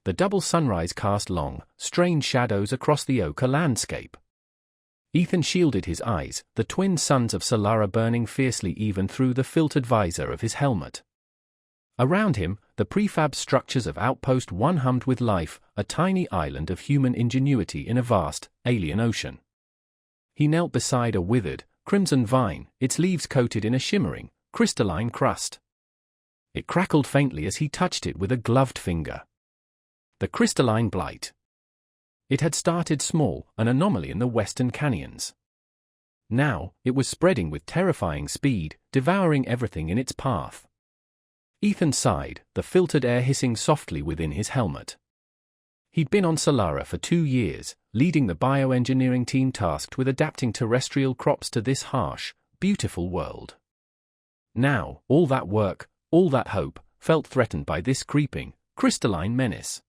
The double sunrise cast long, strange shadows across the ochre landscape. Ethan shielded his eyes, the twin suns of Solara burning fiercely even through the filtered visor of his helmet. Around him, the prefab structures of Outpost 1 hummed with life, a tiny island of human ingenuity in a vast, alien ocean. He knelt beside a withered, crimson vine, its leaves coated in a shimmering, crystalline crust. It crackled faintly as he touched it with a gloved finger. The crystalline blight. It had started small, an anomaly in the western canyons. Now, it was spreading with terrifying speed, devouring everything in its path. Ethan sighed, the filtered air hissing softly within his helmet. He'd been on Solara for 2 years, leading the bioengineering team tasked with adapting terrestrial crops to this harsh, beautiful world. Now, all that work, all that hope, felt threatened by this creeping, crystalline menace.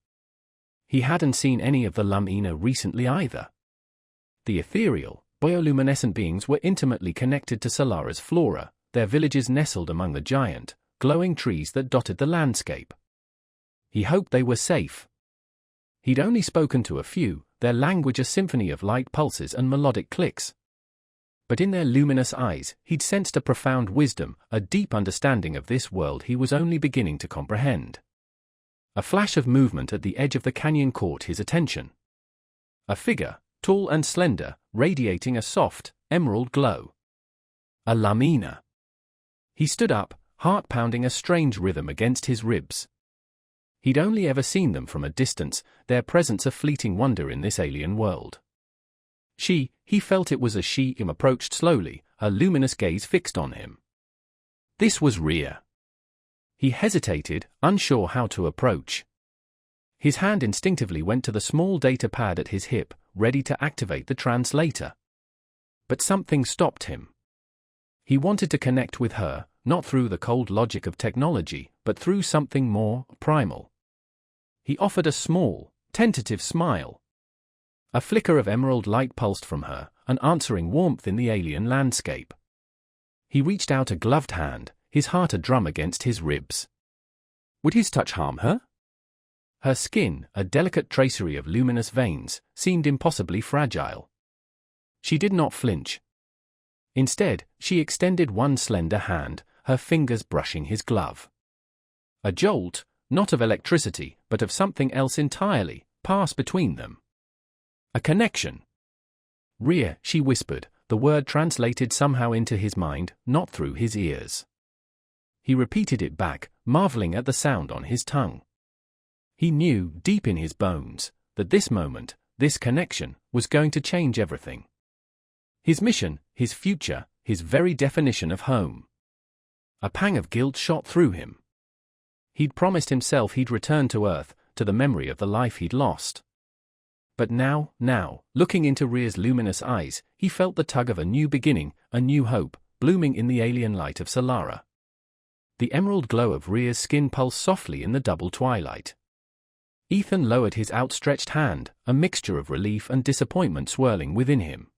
He hadn't seen any of the Lumina recently either. The ethereal, bioluminescent beings were intimately connected to Solara's flora, their villages nestled among the giant, glowing trees that dotted the landscape. He hoped they were safe. He'd only spoken to a few, their language a symphony of light pulses and melodic clicks. But in their luminous eyes, he'd sensed a profound wisdom, a deep understanding of this world he was only beginning to comprehend. A flash of movement at the edge of the canyon caught his attention. A figure, tall and slender, radiating a soft, emerald glow. A Lumina. He stood up, heart pounding a strange rhythm against his ribs. He'd only ever seen them from a distance, their presence a fleeting wonder in this alien world. He felt it was as she approached slowly, her luminous gaze fixed on him. This was Rhea. He hesitated, unsure how to approach. His hand instinctively went to the small data pad at his hip, ready to activate the translator. But something stopped him. He wanted to connect with her, not through the cold logic of technology, but through something more primal. He offered a small, tentative smile. A flicker of emerald light pulsed from her, an answering warmth in the alien landscape. He reached out a gloved hand, his heart a drum against his ribs. Would his touch harm her? Her skin, a delicate tracery of luminous veins, seemed impossibly fragile. She did not flinch. Instead, she extended one slender hand, her fingers brushing his glove. A jolt, not of electricity, but of something else entirely, passed between them. A connection. Rhea, she whispered, the word translated somehow into his mind, not through his ears. He repeated it back, marveling at the sound on his tongue. He knew, deep in his bones, that this moment, this connection, was going to change everything. His mission, his future, his very definition of home. A pang of guilt shot through him. He'd promised himself he'd return to Earth, to the memory of the life he'd lost. But now, looking into Rhea's luminous eyes, he felt the tug of a new beginning, a new hope, blooming in the alien light of Solara. The emerald glow of Rhea's skin pulsed softly in the double twilight. Ethan lowered his outstretched hand, a mixture of relief and disappointment swirling within him.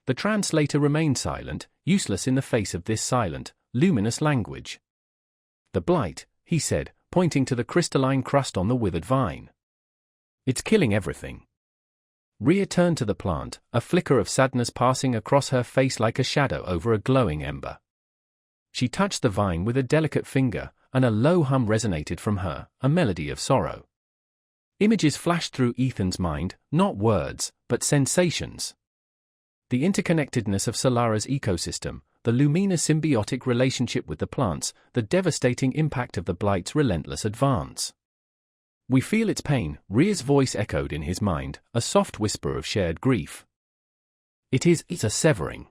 The translator remained silent, useless in the face of this silent, luminous language. The blight, he said, pointing to the crystalline crust on the withered vine. It's killing everything. Rhea turned to the plant, a flicker of sadness passing across her face like a shadow over a glowing ember. She touched the vine with a delicate finger, and a low hum resonated from her, a melody of sorrow. Images flashed through Ethan's mind, not words, but sensations. The interconnectedness of Solara's ecosystem, the Lumina symbiotic relationship with the plants, the devastating impact of the blight's relentless advance. We feel its pain, Rhea's voice echoed in his mind, a soft whisper of shared grief. It's a severing.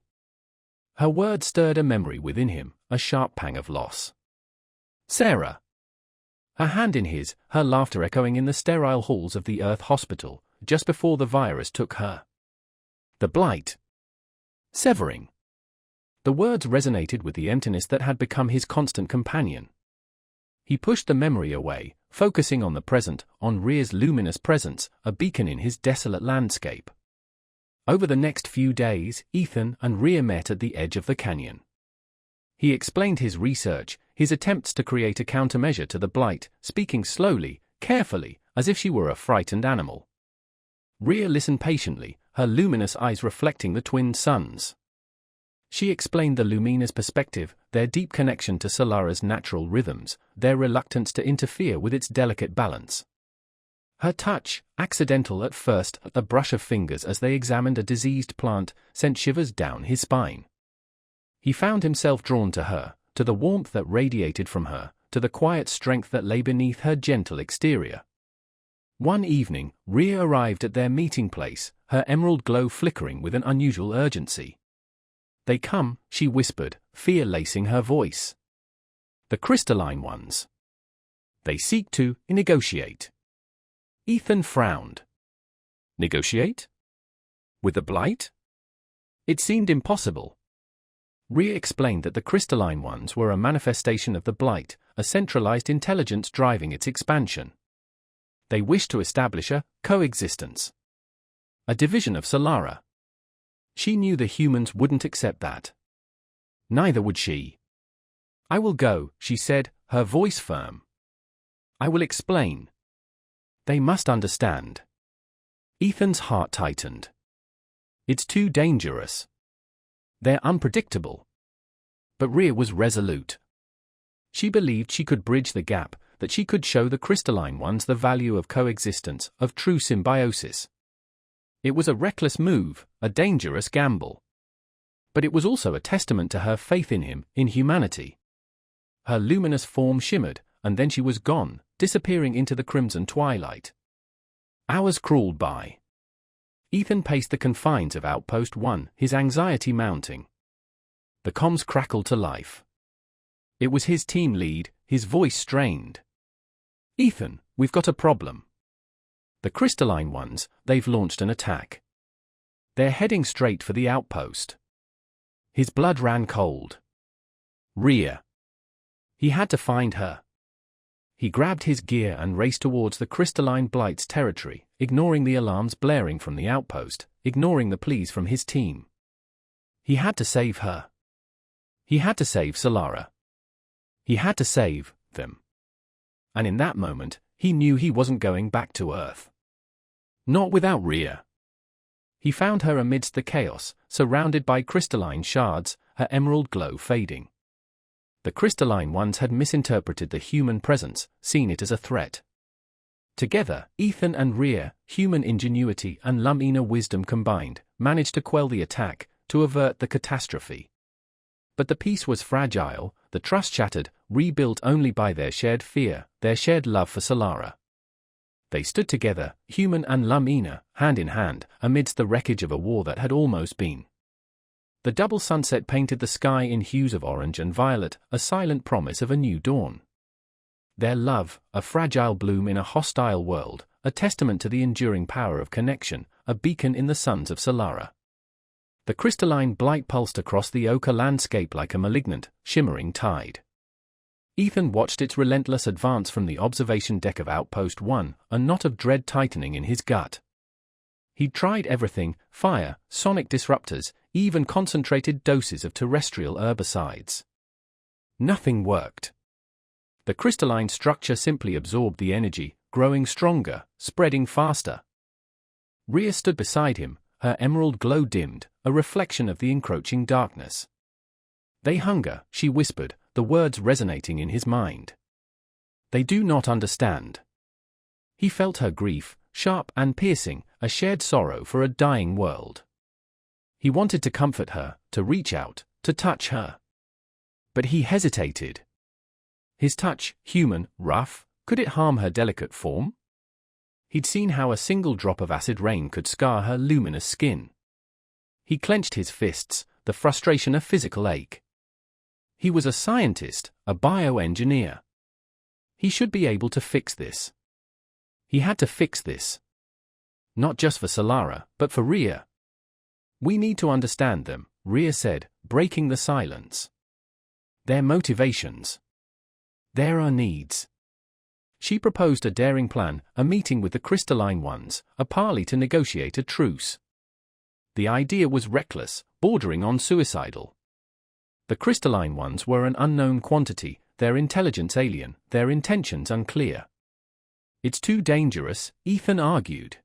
Her words stirred a memory within him, a sharp pang of loss. Sarah. Her hand in his, her laughter echoing in the sterile halls of the Earth Hospital, just before the virus took her. The blight. Severing. The words resonated with the emptiness that had become his constant companion. He pushed the memory away, focusing on the present, on Rhea's luminous presence, a beacon in his desolate landscape. Over the next few days, Ethan and Rhea met at the edge of the canyon. He explained his research, his attempts to create a countermeasure to the blight, speaking slowly, carefully, as if she were a frightened animal. Rhea listened patiently, her luminous eyes reflecting the twin suns. She explained the Lumina's perspective, their deep connection to Solara's natural rhythms, their reluctance to interfere with its delicate balance. Her touch, accidental at first, a brush of fingers as they examined a diseased plant, sent shivers down his spine. He found himself drawn to her, to the warmth that radiated from her, to the quiet strength that lay beneath her gentle exterior. One evening, Rhea arrived at their meeting place, her emerald glow flickering with an unusual urgency. "They come," she whispered, fear lacing her voice. "The crystalline ones. They seek to negotiate." Ethan frowned. Negotiate? With the Blight? It seemed impossible. Rhea explained that the crystalline ones were a manifestation of the Blight, a centralized intelligence driving its expansion. They wished to establish a coexistence. A division of Solara. She knew the humans wouldn't accept that. Neither would she. "I will go," she said, her voice firm. "I will explain. They must understand." Ethan's heart tightened. It's too dangerous. They're unpredictable. But Rhea was resolute. She believed she could bridge the gap, that she could show the crystalline ones the value of coexistence, of true symbiosis. It was a reckless move, a dangerous gamble. But it was also a testament to her faith in him, in humanity. Her luminous form shimmered, and then she was gone, disappearing into the crimson twilight. Hours crawled by. Ethan paced the confines of Outpost 1, his anxiety mounting. The comms crackled to life. It was his team lead, his voice strained. "Ethan, we've got a problem. The crystalline ones, they've launched an attack. They're heading straight for the outpost." His blood ran cold. Rhea. He had to find her. He grabbed his gear and raced towards the crystalline Blight's territory, ignoring the alarms blaring from the outpost, ignoring the pleas from his team. He had to save her. He had to save Solara. He had to save them. And in that moment, he knew he wasn't going back to Earth. Not without Rhea. He found her amidst the chaos, surrounded by crystalline shards, her emerald glow fading. The crystalline ones had misinterpreted the human presence, seen it as a threat. Together, Ethan and Rhea, human ingenuity and Lumina wisdom combined, managed to quell the attack, to avert the catastrophe. But the peace was fragile, the trust shattered, rebuilt only by their shared fear, their shared love for Solara. They stood together, human and Lumina, hand in hand, amidst the wreckage of a war that had almost been. The double sunset painted the sky in hues of orange and violet, a silent promise of a new dawn. Their love, a fragile bloom in a hostile world, a testament to the enduring power of connection, a beacon in the suns of Solara. The crystalline Blight pulsed across the ochre landscape like a malignant, shimmering tide. Ethan watched its relentless advance from the observation deck of Outpost 1, a knot of dread tightening in his gut. He'd tried everything: fire, sonic disruptors, even concentrated doses of terrestrial herbicides. Nothing worked. The crystalline structure simply absorbed the energy, growing stronger, spreading faster. Rhea stood beside him, her emerald glow dimmed, a reflection of the encroaching darkness. "They hunger," she whispered, the words resonating in his mind. "They do not understand." He felt her grief, sharp and piercing, a shared sorrow for a dying world. He wanted to comfort her, to reach out, to touch her. But he hesitated. His touch, human, rough, could it harm her delicate form? He'd seen how a single drop of acid rain could scar her luminous skin. He clenched his fists, the frustration a physical ache. He was a scientist, a bioengineer. He should be able to fix this. He had to fix this. Not just for Solara, but for Rhea. "We need to understand them," Rhea said, breaking the silence. "Their motivations. There are needs." She proposed a daring plan, a meeting with the crystalline ones, a parley to negotiate a truce. The idea was reckless, bordering on suicidal. The crystalline ones were an unknown quantity, their intelligence alien, their intentions unclear. It's too dangerous, Ethan argued.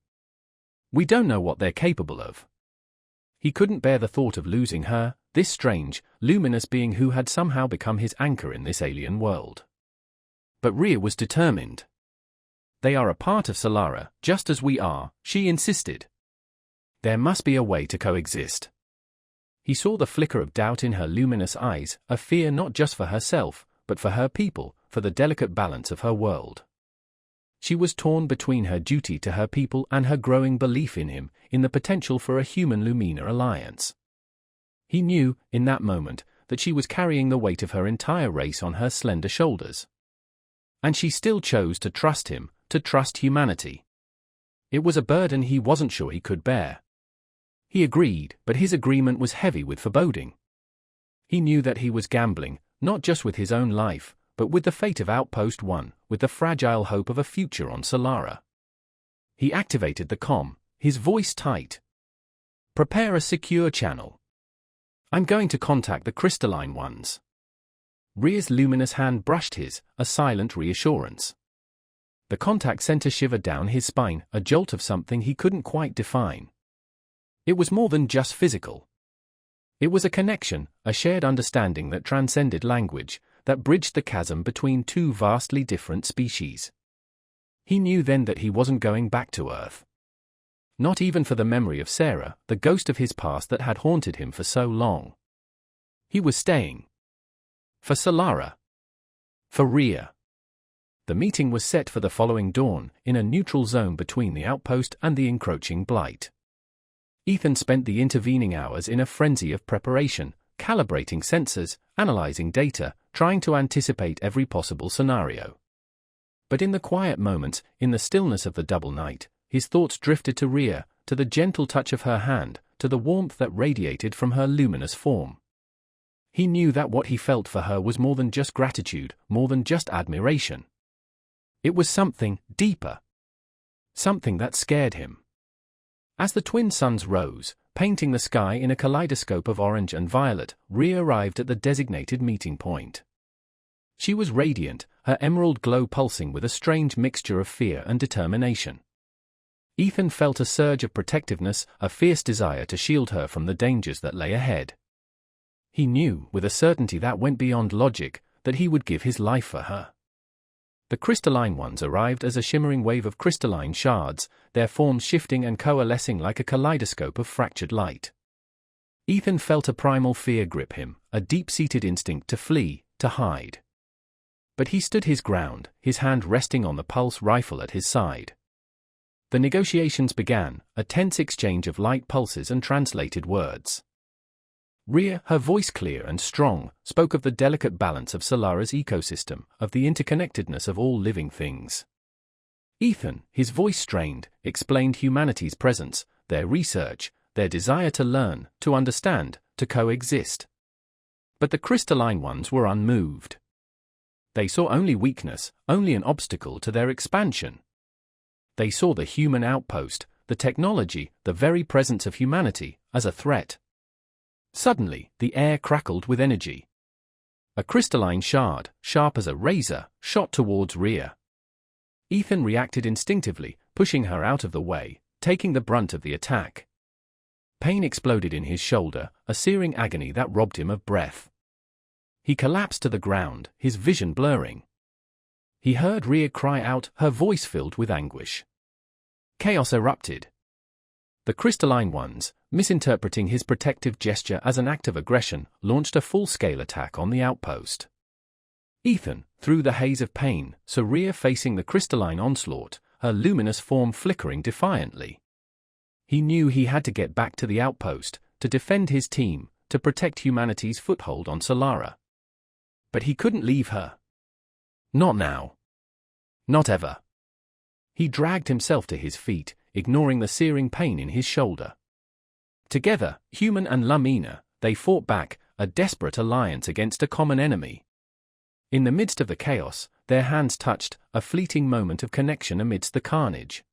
We don't know what they're capable of. He couldn't bear the thought of losing her, this strange, luminous being who had somehow become his anchor in this alien world. But Rhea was determined. They are a part of Solara, just as we are, she insisted. There must be a way to coexist. He saw the flicker of doubt in her luminous eyes, a fear not just for herself, but for her people, for the delicate balance of her world. She was torn between her duty to her people and her growing belief in him, in the potential for a human-Lumina alliance. He knew, in that moment, that she was carrying the weight of her entire race on her slender shoulders. And she still chose to trust him, to trust humanity. It was a burden he wasn't sure he could bear. He agreed, but his agreement was heavy with foreboding. He knew that he was gambling, not just with his own life, but with the fate of Outpost 1, with the fragile hope of a future on Solara. He activated the comm, his voice tight. Prepare a secure channel. I'm going to contact the crystalline ones. Rhea's luminous hand brushed his, a silent reassurance. The contact sent a shiver down his spine, a jolt of something he couldn't quite define. It was more than just physical. It was a connection, a shared understanding that transcended language, that bridged the chasm between two vastly different species. He knew then that he wasn't going back to Earth. Not even for the memory of Sarah, the ghost of his past that had haunted him for so long. He was staying. For Solara. For Rhea. The meeting was set for the following dawn, in a neutral zone between the outpost and the encroaching blight. Ethan spent the intervening hours in a frenzy of preparation, calibrating sensors, analyzing data, trying to anticipate every possible scenario. But in the quiet moments, in the stillness of the double night, his thoughts drifted to Rhea, to the gentle touch of her hand, to the warmth that radiated from her luminous form. He knew that what he felt for her was more than just gratitude, more than just admiration. It was something deeper. Something that scared him. As the twin suns rose, painting the sky in a kaleidoscope of orange and violet, Rhea arrived at the designated meeting point. She was radiant, her emerald glow pulsing with a strange mixture of fear and determination. Ethan felt a surge of protectiveness, a fierce desire to shield her from the dangers that lay ahead. He knew, with a certainty that went beyond logic, that he would give his life for her. The crystalline ones arrived as a shimmering wave of crystalline shards, their forms shifting and coalescing like a kaleidoscope of fractured light. Ethan felt a primal fear grip him, a deep-seated instinct to flee, to hide. But he stood his ground, his hand resting on the pulse rifle at his side. The negotiations began, a tense exchange of light pulses and translated words. Rhea, her voice clear and strong, spoke of the delicate balance of Solara's ecosystem, of the interconnectedness of all living things. Ethan, his voice strained, explained humanity's presence, their research, their desire to learn, to understand, to coexist. But the crystalline ones were unmoved. They saw only weakness, only an obstacle to their expansion. They saw the human outpost, the technology, the very presence of humanity, as a threat. Suddenly, the air crackled with energy. A crystalline shard, sharp as a razor, shot towards Rhea. Ethan reacted instinctively, pushing her out of the way, taking the brunt of the attack. Pain exploded in his shoulder, a searing agony that robbed him of breath. He collapsed to the ground, his vision blurring. He heard Rhea cry out, her voice filled with anguish. Chaos erupted. The crystalline ones, misinterpreting his protective gesture as an act of aggression, launched a full-scale attack on the outpost. Ethan, through the haze of pain, saw Rhea facing the crystalline onslaught, her luminous form flickering defiantly. He knew he had to get back to the outpost, to defend his team, to protect humanity's foothold on Solara. But he couldn't leave her. Not now. Not ever. He dragged himself to his feet, ignoring the searing pain in his shoulder. Together, human and Lumina, they fought back, a desperate alliance against a common enemy. In the midst of the chaos, their hands touched, a fleeting moment of connection amidst the carnage.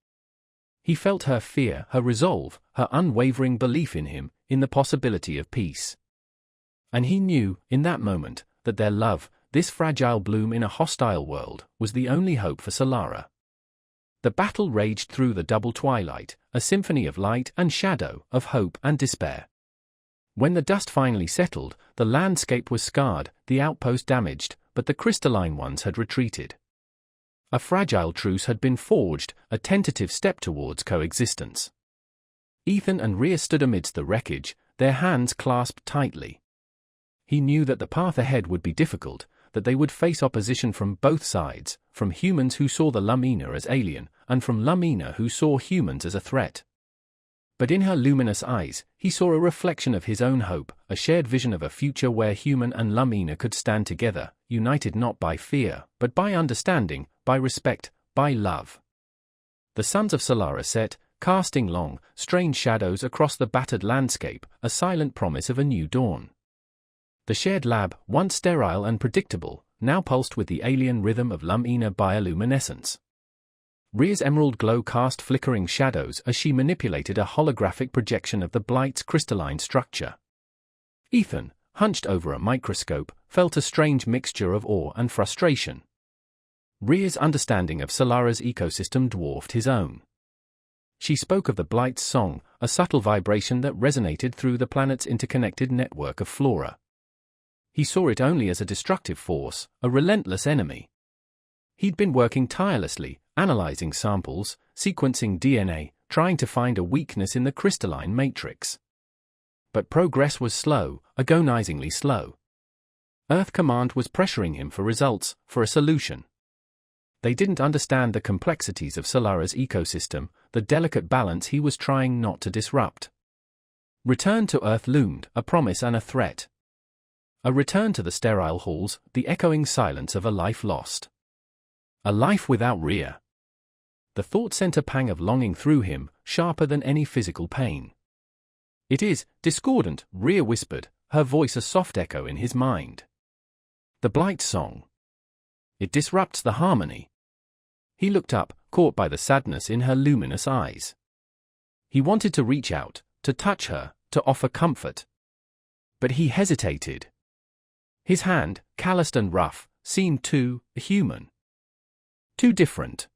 He felt her fear, her resolve, her unwavering belief in him, in the possibility of peace. And he knew, in that moment, that their love, this fragile bloom in a hostile world, was the only hope for Solara. The battle raged through the double twilight, a symphony of light and shadow, of hope and despair. When the dust finally settled, the landscape was scarred, the outpost damaged, but the crystalline ones had retreated. A fragile truce had been forged, a tentative step towards coexistence. Ethan and Rhea stood amidst the wreckage, their hands clasped tightly. He knew that the path ahead would be difficult, that they would face opposition from both sides, from humans who saw the Lumina as alien, and from Lumina who saw humans as a threat. But in her luminous eyes, he saw a reflection of his own hope, a shared vision of a future where human and Lumina could stand together, united not by fear, but by understanding, by respect, by love. The suns of Solara set, casting long, strange shadows across the battered landscape, a silent promise of a new dawn. The shared lab, once sterile and predictable, now pulsed with the alien rhythm of Lumina bioluminescence. Rhea's emerald glow cast flickering shadows as she manipulated a holographic projection of the Blight's crystalline structure. Ethan, hunched over a microscope, felt a strange mixture of awe and frustration. Rhea's understanding of Solara's ecosystem dwarfed his own. She spoke of the Blight's song, a subtle vibration that resonated through the planet's interconnected network of flora. He saw it only as a destructive force, a relentless enemy. He'd been working tirelessly, analyzing samples, sequencing DNA, trying to find a weakness in the crystalline matrix. But progress was slow, agonizingly slow. Earth Command was pressuring him for results, for a solution. They didn't understand the complexities of Solara's ecosystem, the delicate balance he was trying not to disrupt. Return to Earth loomed, a promise and a threat. A return to the sterile halls, the echoing silence of a life lost. A life without Rhea. The thought sent a pang of longing through him, sharper than any physical pain. "It is discordant," Rhea whispered, her voice a soft echo in his mind. "The Blight song. It disrupts the harmony." He looked up, caught by the sadness in her luminous eyes. He wanted to reach out, to touch her, to offer comfort. But he hesitated. His hand, calloused and rough, seemed too human. Too different.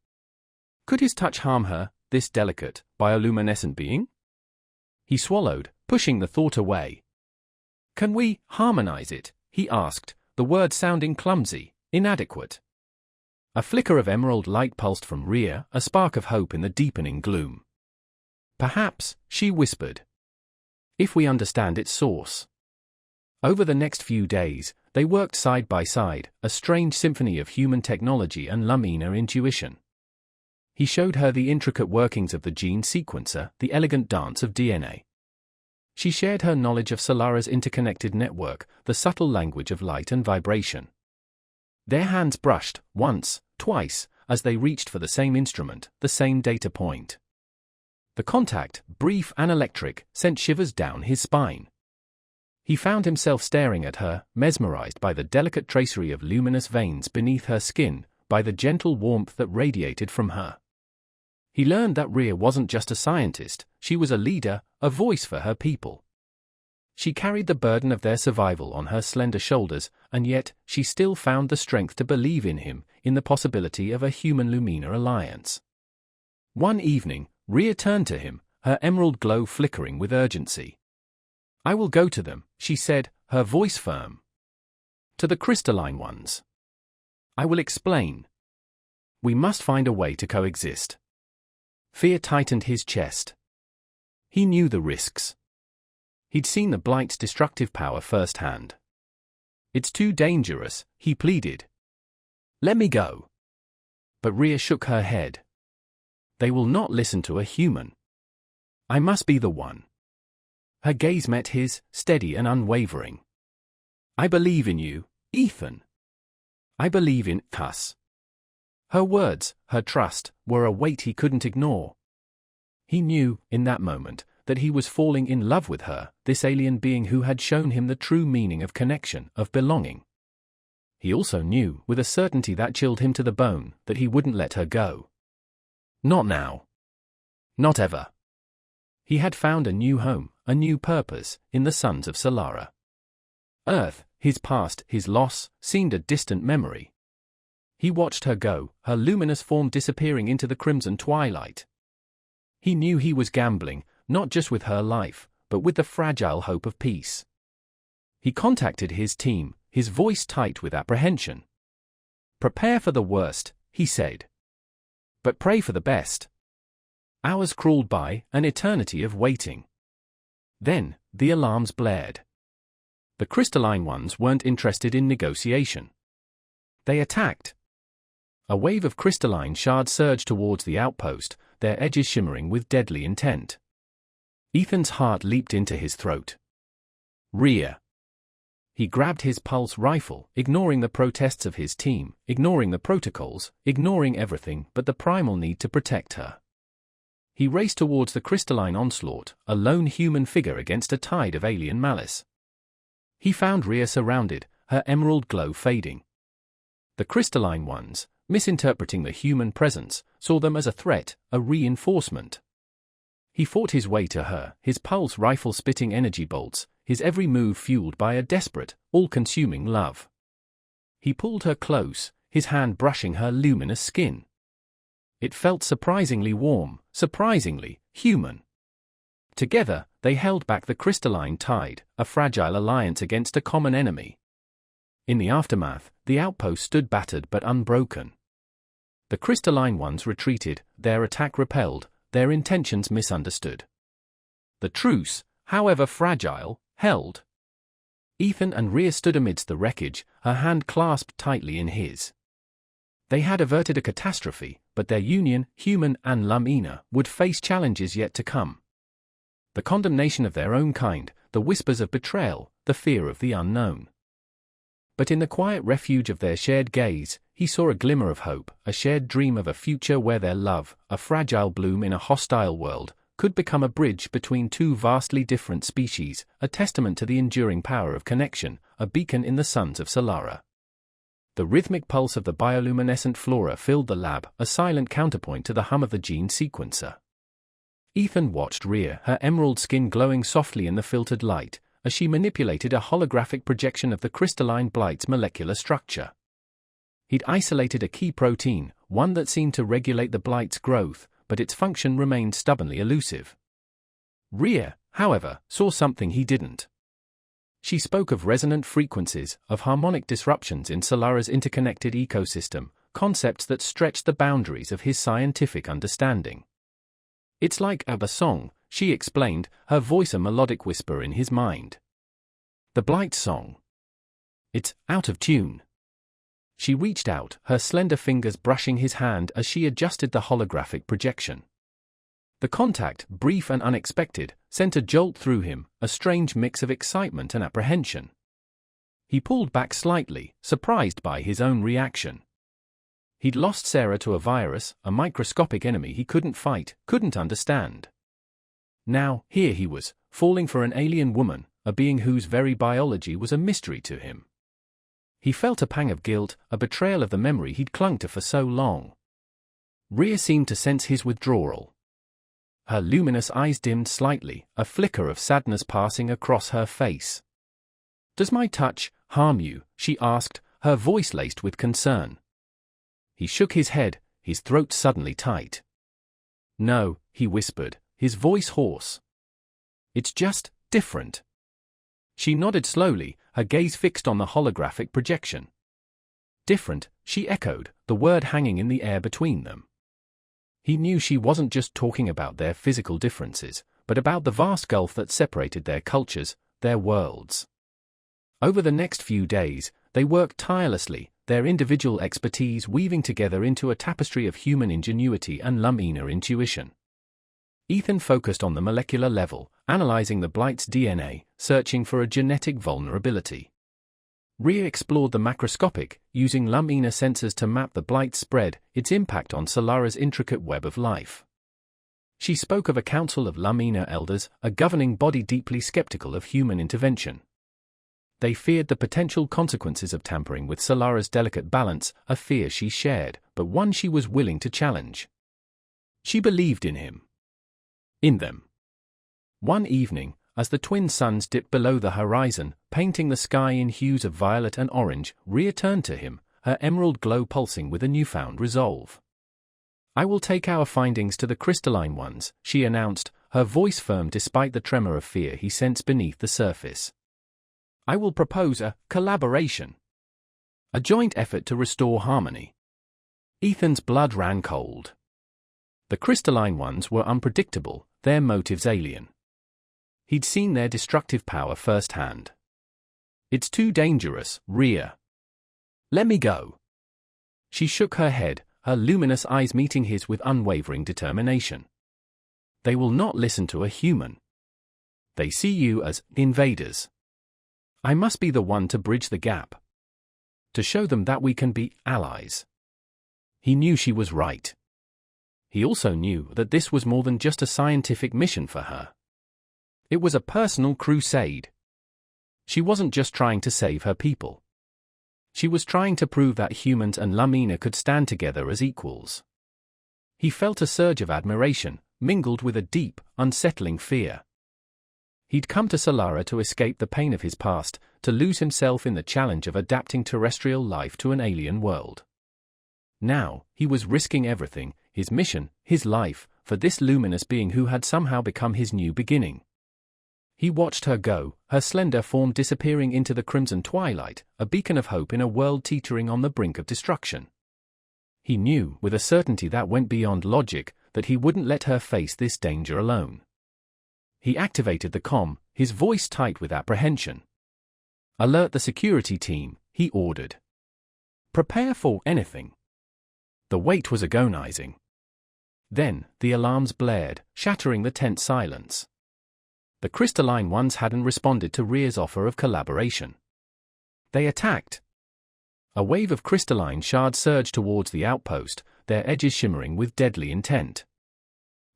Could his touch harm her, this delicate, bioluminescent being? He swallowed, pushing the thought away. "Can we harmonize it?" he asked, the word sounding clumsy, inadequate. A flicker of emerald light pulsed from Rhea, a spark of hope in the deepening gloom. "Perhaps," she whispered. "If we understand its source." Over the next few days, they worked side by side, a strange symphony of human technology and Lumina intuition. He showed her the intricate workings of the gene sequencer, the elegant dance of DNA. She shared her knowledge of Solara's interconnected network, the subtle language of light and vibration. Their hands brushed, once, twice, as they reached for the same instrument, the same data point. The contact, brief and electric, sent shivers down his spine. He found himself staring at her, mesmerized by the delicate tracery of luminous veins beneath her skin, by the gentle warmth that radiated from her. He learned that Rhea wasn't just a scientist, she was a leader, a voice for her people. She carried the burden of their survival on her slender shoulders, and yet, she still found the strength to believe in him, in the possibility of a human-Lumina alliance. One evening, Rhea turned to him, her emerald glow flickering with urgency. "I will go to them," she said, her voice firm. "To the crystalline ones. I will explain. We must find a way to coexist." Fear tightened his chest. He knew the risks. He'd seen the Blight's destructive power firsthand. "It's too dangerous," he pleaded. "Let me go." But Rhea shook her head. "They will not listen to a human. I must be the one." Her gaze met his, steady and unwavering. "I believe in you, Ethan. I believe in us." Her words, her trust, were a weight he couldn't ignore. He knew, in that moment, that he was falling in love with her, this alien being who had shown him the true meaning of connection, of belonging. He also knew, with a certainty that chilled him to the bone, that he wouldn't let her go. Not now. Not ever. He had found a new home, a new purpose, in the sons of Solara. Earth, his past, his loss, seemed a distant memory. He watched her go, her luminous form disappearing into the crimson twilight. He knew he was gambling, not just with her life, but with the fragile hope of peace. He contacted his team, his voice tight with apprehension. "Prepare for the worst," he said. "But pray for the best." Hours crawled by, an eternity of waiting. Then, the alarms blared. The crystalline ones weren't interested in negotiation. They attacked. A wave of crystalline shards surged towards the outpost, their edges shimmering with deadly intent. Ethan's heart leaped into his throat. Rhea. He grabbed his pulse rifle, ignoring the protests of his team, ignoring the protocols, ignoring everything but the primal need to protect her. He raced towards the crystalline onslaught, a lone human figure against a tide of alien malice. He found Rhea surrounded, her emerald glow fading. The crystalline ones, misinterpreting the human presence, saw them as a threat, a reinforcement. He fought his way to her, his pulse rifle spitting energy bolts, his every move fueled by a desperate, all-consuming love. He pulled her close, his hand brushing her luminous skin. It felt surprisingly warm, surprisingly human. Together, they held back the crystalline tide, a fragile alliance against a common enemy. In the aftermath, the outpost stood battered but unbroken. The crystalline ones retreated, their attack repelled, their intentions misunderstood. The truce, however fragile, held. Ethan and Rhea stood amidst the wreckage, her hand clasped tightly in his. They had averted a catastrophe, but their union, human and Lumina, would face challenges yet to come. The condemnation of their own kind, the whispers of betrayal, the fear of the unknown. But in the quiet refuge of their shared gaze, he saw a glimmer of hope, a shared dream of a future where their love, a fragile bloom in a hostile world, could become a bridge between two vastly different species, a testament to the enduring power of connection, a beacon in the suns of Solara. The rhythmic pulse of the bioluminescent flora filled the lab, a silent counterpoint to the hum of the gene sequencer. Ethan watched Rhea, her emerald skin glowing softly in the filtered light, as she manipulated a holographic projection of the crystalline blight's molecular structure. He'd isolated a key protein, one that seemed to regulate the blight's growth, but its function remained stubbornly elusive. Rhea, however, saw something he didn't. She spoke of resonant frequencies, of harmonic disruptions in Solara's interconnected ecosystem, concepts that stretched the boundaries of his scientific understanding. "It's like a song," she explained, her voice a melodic whisper in his mind. "The Blight song. It's out of tune." She reached out, her slender fingers brushing his hand as she adjusted the holographic projection. The contact, brief and unexpected, sent a jolt through him, a strange mix of excitement and apprehension. He pulled back slightly, surprised by his own reaction. He'd lost Sarah to a virus, a microscopic enemy he couldn't fight, couldn't understand. Now, here he was, falling for an alien woman, a being whose very biology was a mystery to him. He felt a pang of guilt, a betrayal of the memory he'd clung to for so long. Rhea seemed to sense his withdrawal. Her luminous eyes dimmed slightly, a flicker of sadness passing across her face. "Does my touch harm you?" she asked, her voice laced with concern. He shook his head, his throat suddenly tight. "No," he whispered, his voice hoarse. "It's just different." She nodded slowly, her gaze fixed on the holographic projection. "Different," she echoed, the word hanging in the air between them. He knew she wasn't just talking about their physical differences, but about the vast gulf that separated their cultures, their worlds. Over the next few days, they worked tirelessly, their individual expertise weaving together into a tapestry of human ingenuity and Lumina intuition. Ethan focused on the molecular level, analyzing the blight's DNA, searching for a genetic vulnerability. Rhea explored the macroscopic, using Lumina sensors to map the blight's spread, its impact on Solara's intricate web of life. She spoke of a council of Lumina elders, a governing body deeply skeptical of human intervention. They feared the potential consequences of tampering with Solara's delicate balance, a fear she shared, but one she was willing to challenge. She believed in him. In them. One evening, as the twin suns dipped below the horizon, painting the sky in hues of violet and orange, Rhea turned to him, her emerald glow pulsing with a newfound resolve. "I will take our findings to the crystalline ones," she announced, her voice firm despite the tremor of fear he sensed beneath the surface. "I will propose a collaboration. A joint effort to restore harmony." Ethan's blood ran cold. The crystalline ones were unpredictable, their motives alien. He'd seen their destructive power firsthand. "It's too dangerous, Rhea. Let me go." She shook her head, her luminous eyes meeting his with unwavering determination. "They will not listen to a human. They see you as invaders. I must be the one to bridge the gap. To show them that we can be allies." He knew she was right. He also knew that this was more than just a scientific mission for her. It was a personal crusade. She wasn't just trying to save her people. She was trying to prove that humans and Lamina could stand together as equals. He felt a surge of admiration, mingled with a deep, unsettling fear. He'd come to Solara to escape the pain of his past, to lose himself in the challenge of adapting terrestrial life to an alien world. Now, he was risking everything, his mission, his life, for this luminous being who had somehow become his new beginning. He watched her go, her slender form disappearing into the crimson twilight, a beacon of hope in a world teetering on the brink of destruction. He knew, with a certainty that went beyond logic, that he wouldn't let her face this danger alone. He activated the comm, his voice tight with apprehension. "Alert the security team," he ordered. "Prepare for anything." The wait was agonizing. Then, the alarms blared, shattering the tense silence. The crystalline ones hadn't responded to Rhea's offer of collaboration. They attacked. A wave of crystalline shards surged towards the outpost, their edges shimmering with deadly intent.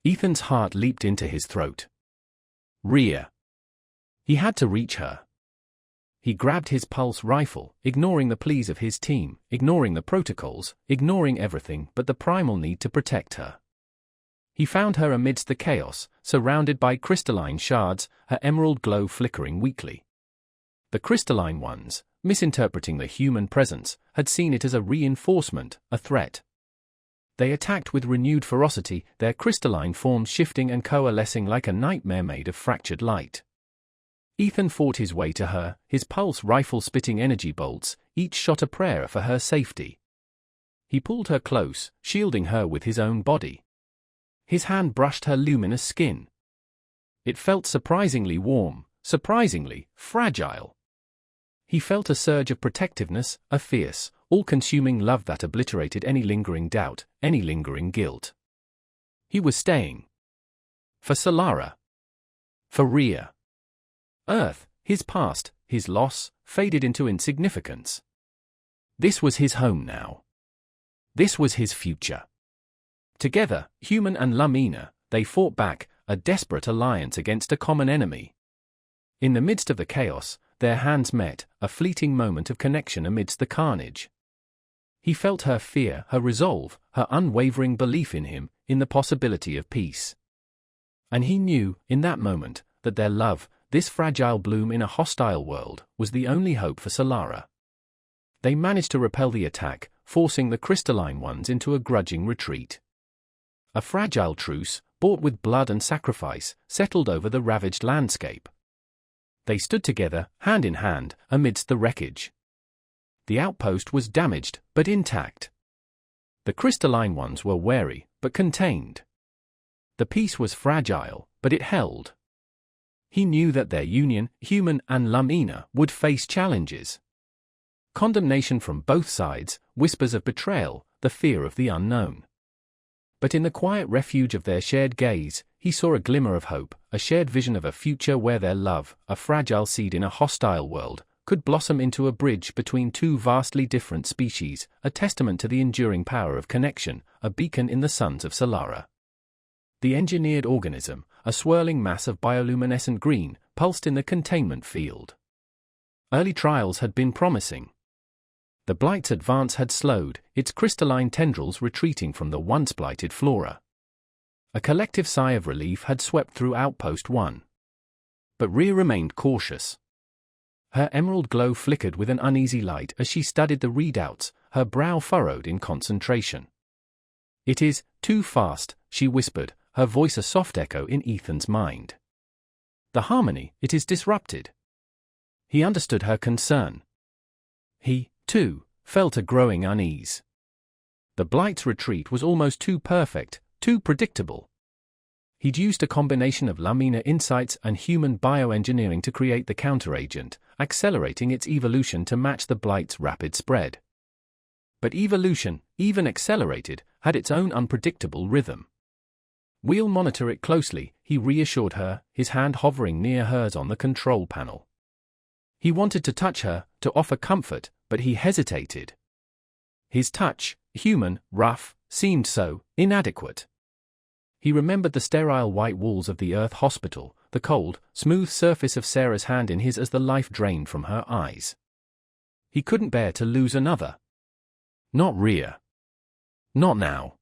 Ethan's heart leaped into his throat. Rhea. He had to reach her. He grabbed his pulse rifle, ignoring the pleas of his team, ignoring the protocols, ignoring everything but the primal need to protect her. He found her amidst the chaos, surrounded by crystalline shards, her emerald glow flickering weakly. The crystalline ones, misinterpreting the human presence, had seen it as a reinforcement, a threat. They attacked with renewed ferocity, their crystalline forms shifting and coalescing like a nightmare made of fractured light. Ethan fought his way to her, his pulse rifle spitting energy bolts, each shot a prayer for her safety. He pulled her close, shielding her with his own body. His hand brushed her luminous skin. It felt surprisingly warm, surprisingly fragile. He felt a surge of protectiveness, a fierce, all-consuming love that obliterated any lingering doubt, any lingering guilt. He was staying. For Solara. For Rhea. Earth, his past, his loss, faded into insignificance. This was his home now. This was his future. Together, human and Lamina, they fought back, a desperate alliance against a common enemy. In the midst of the chaos, their hands met, a fleeting moment of connection amidst the carnage. He felt her fear, her resolve, her unwavering belief in him, in the possibility of peace. And he knew, in that moment, that their love, this fragile bloom in a hostile world, was the only hope for Solara. They managed to repel the attack, forcing the crystalline ones into a grudging retreat. A fragile truce, bought with blood and sacrifice, settled over the ravaged landscape. They stood together, hand in hand, amidst the wreckage. The outpost was damaged, but intact. The crystalline ones were wary, but contained. The peace was fragile, but it held. He knew that their union, human and Lamina, would face challenges. Condemnation from both sides, whispers of betrayal, the fear of the unknown. But in the quiet refuge of their shared gaze, he saw a glimmer of hope, a shared vision of a future where their love, a fragile seed in a hostile world, could blossom into a bridge between two vastly different species, a testament to the enduring power of connection, a beacon in the suns of Solara. The engineered organism, a swirling mass of bioluminescent green, pulsed in the containment field. Early trials had been promising. The blight's advance had slowed, its crystalline tendrils retreating from the once blighted flora. A collective sigh of relief had swept through Outpost 1. But Rhea remained cautious. Her emerald glow flickered with an uneasy light as she studied the readouts, her brow furrowed in concentration. "It is too fast," she whispered, her voice a soft echo in Ethan's mind. "The harmony, it is disrupted." He understood her concern. He, too, felt a growing unease. The Blight's retreat was almost too perfect, too predictable. He'd used a combination of Lamina insights and human bioengineering to create the counteragent, accelerating its evolution to match the Blight's rapid spread. But evolution, even accelerated, had its own unpredictable rhythm. "We'll monitor it closely," he reassured her, his hand hovering near hers on the control panel. He wanted to touch her, to offer comfort, but he hesitated. His touch, human, rough, seemed so inadequate. He remembered the sterile white walls of the Earth hospital, the cold, smooth surface of Sarah's hand in his as the life drained from her eyes. He couldn't bear to lose another. Not Rhea. Not now.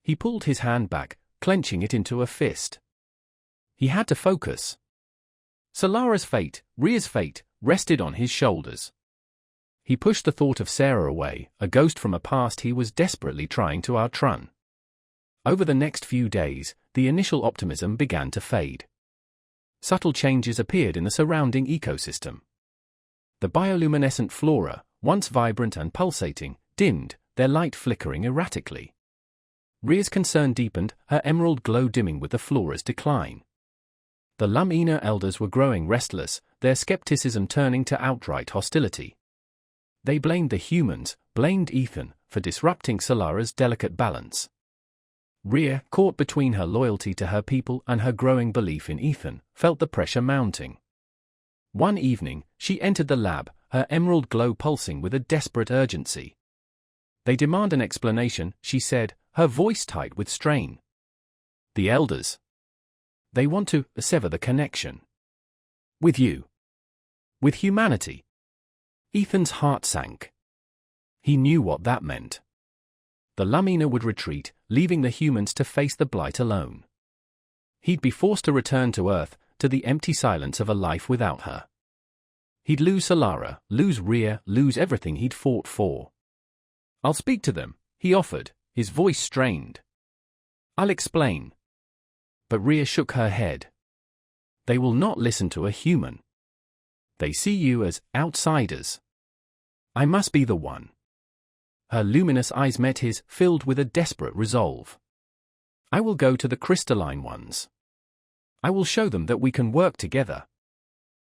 He pulled his hand back, clenching it into a fist. He had to focus. Solara's fate, Rhea's fate, rested on his shoulders. He pushed the thought of Sarah away, a ghost from a past he was desperately trying to outrun. Over the next few days, the initial optimism began to fade. Subtle changes appeared in the surrounding ecosystem. The bioluminescent flora, once vibrant and pulsating, dimmed, their light flickering erratically. Rhea's concern deepened, her emerald glow dimming with the flora's decline. The Lamina elders were growing restless, their skepticism turning to outright hostility. They blamed the humans, blamed Ethan, for disrupting Solara's delicate balance. Rhea, caught between her loyalty to her people and her growing belief in Ethan, felt the pressure mounting. One evening, she entered the lab, her emerald glow pulsing with a desperate urgency. "They demand an explanation," she said, her voice tight with strain. "The elders. They want to sever the connection. With you. With humanity." Ethan's heart sank. He knew what that meant. The Lamina would retreat, leaving the humans to face the Blight alone. He'd be forced to return to Earth, to the empty silence of a life without her. He'd lose Solara, lose Rhea, lose everything he'd fought for. "I'll speak to them," he offered, his voice strained. "I'll explain." But Rhea shook her head. "They will not listen to a human. They see you as outsiders. I must be the one." Her luminous eyes met his, filled with a desperate resolve. "I will go to the crystalline ones. I will show them that we can work together.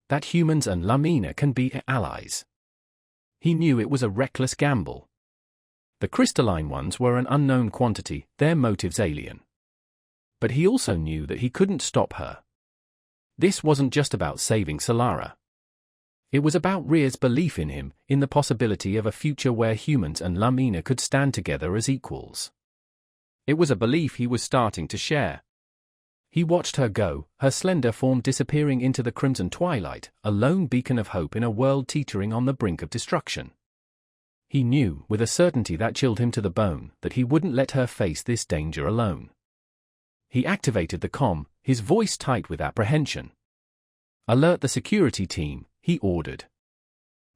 That humans and Lamina can be allies." He knew it was a reckless gamble. The crystalline ones were an unknown quantity, their motives alien. But he also knew that he couldn't stop her. This wasn't just about saving Solara. It was about Rhea's belief in him, in the possibility of a future where humans and Lamina could stand together as equals. It was a belief he was starting to share. He watched her go, her slender form disappearing into the crimson twilight, a lone beacon of hope in a world teetering on the brink of destruction. He knew, with a certainty that chilled him to the bone, that he wouldn't let her face this danger alone. He activated the comm, his voice tight with apprehension. "Alert the security team," he ordered.